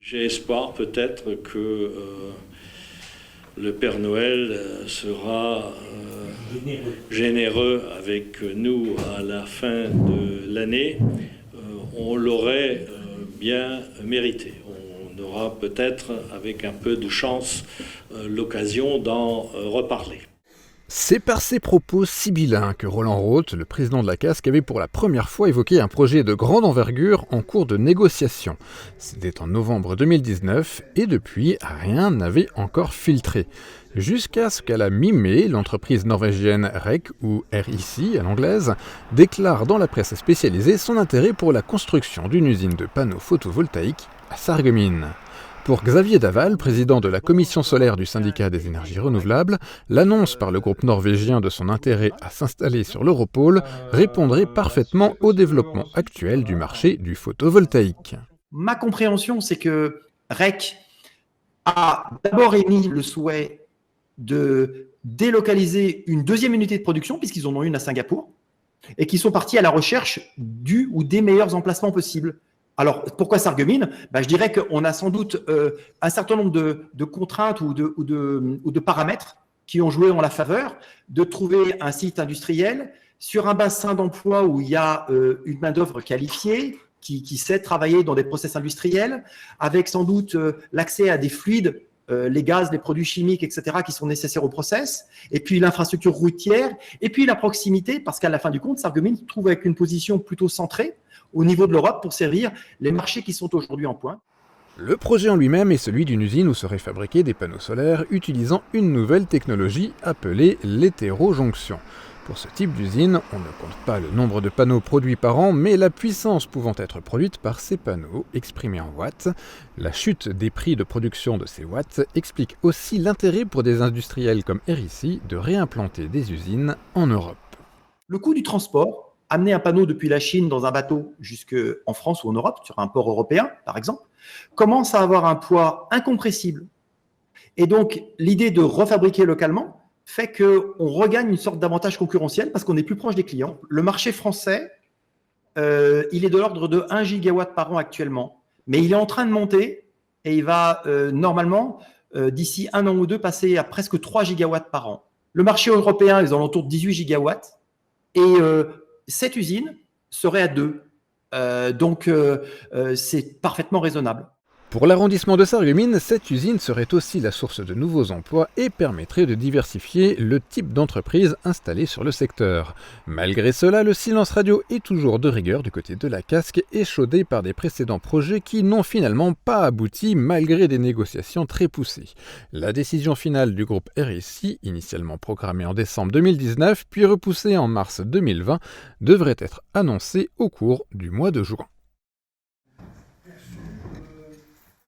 J'ai espoir peut-être que le Père Noël sera généreux avec nous à la fin de l'année. On l'aurait bien mérité. On aura peut-être, avec un peu de chance, l'occasion d'en reparler. C'est par ces propos sibyllins que Roland Roth, le président de la Casques, avait pour la première fois évoqué un projet de grande envergure en cours de négociation. C'était en novembre 2019 et depuis, rien n'avait encore filtré. Jusqu'à ce qu'à la mi-mai, l'entreprise norvégienne REC, ou RIC à l'anglaise, déclare dans la presse spécialisée son intérêt pour la construction d'une usine de panneaux photovoltaïques à Sarreguemines. Pour Xavier Daval, président de la commission solaire du syndicat des énergies renouvelables, l'annonce par le groupe norvégien de son intérêt à s'installer sur l'Europôle répondrait parfaitement au développement actuel du marché du photovoltaïque. Ma compréhension, c'est que REC a d'abord émis le souhait de délocaliser une deuxième unité de production, puisqu'ils en ont une à Singapour, et qu'ils sont partis à la recherche du ou des meilleurs emplacements possibles. Alors, pourquoi Sarreguemines ? Je dirais qu'on a sans doute un certain nombre de contraintes ou de paramètres qui ont joué en la faveur de trouver un site industriel sur un bassin d'emploi où il y a une main-d'œuvre qualifiée, qui sait travailler dans des process industriels, avec sans doute l'accès à des fluides, les gaz, les produits chimiques, etc., qui sont nécessaires au process, et puis l'infrastructure routière, et puis la proximité, parce qu'à la fin du compte, Sarreguemines se trouve avec une position plutôt centrée au niveau de l'Europe pour servir les marchés qui sont aujourd'hui en pointe. Le projet en lui-même est celui d'une usine où seraient fabriqués des panneaux solaires utilisant une nouvelle technologie appelée l'hétérojonction. Pour ce type d'usine, on ne compte pas le nombre de panneaux produits par an, mais la puissance pouvant être produite par ces panneaux, exprimée en watts. La chute des prix de production de ces watts explique aussi l'intérêt pour des industriels comme RIC de réimplanter des usines en Europe. Le coût du transport, amener un panneau depuis la Chine dans un bateau jusqu'en France ou en Europe, sur un port européen par exemple, commence à avoir un poids incompressible. Et donc, l'idée de refabriquer localement fait qu'on regagne une sorte d'avantage concurrentiel parce qu'on est plus proche des clients. Le marché français, il est de l'ordre de 1 gigawatt par an actuellement, mais il est en train de monter et il va normalement, d'ici un an ou deux, passer à presque 3 gigawatts par an. Le marché européen est aux alentours de 18 gigawatts et cette usine serait à 2. Donc, c'est parfaitement raisonnable. Pour l'arrondissement de Sarreguemines, cette usine serait aussi la source de nouveaux emplois et permettrait de diversifier le type d'entreprise installée sur le secteur. Malgré cela, le silence radio est toujours de rigueur du côté de la Casques, échaudé par des précédents projets qui n'ont finalement pas abouti malgré des négociations très poussées. La décision finale du groupe RIC, initialement programmée en décembre 2019 puis repoussée en mars 2020, devrait être annoncée au cours du mois de juin.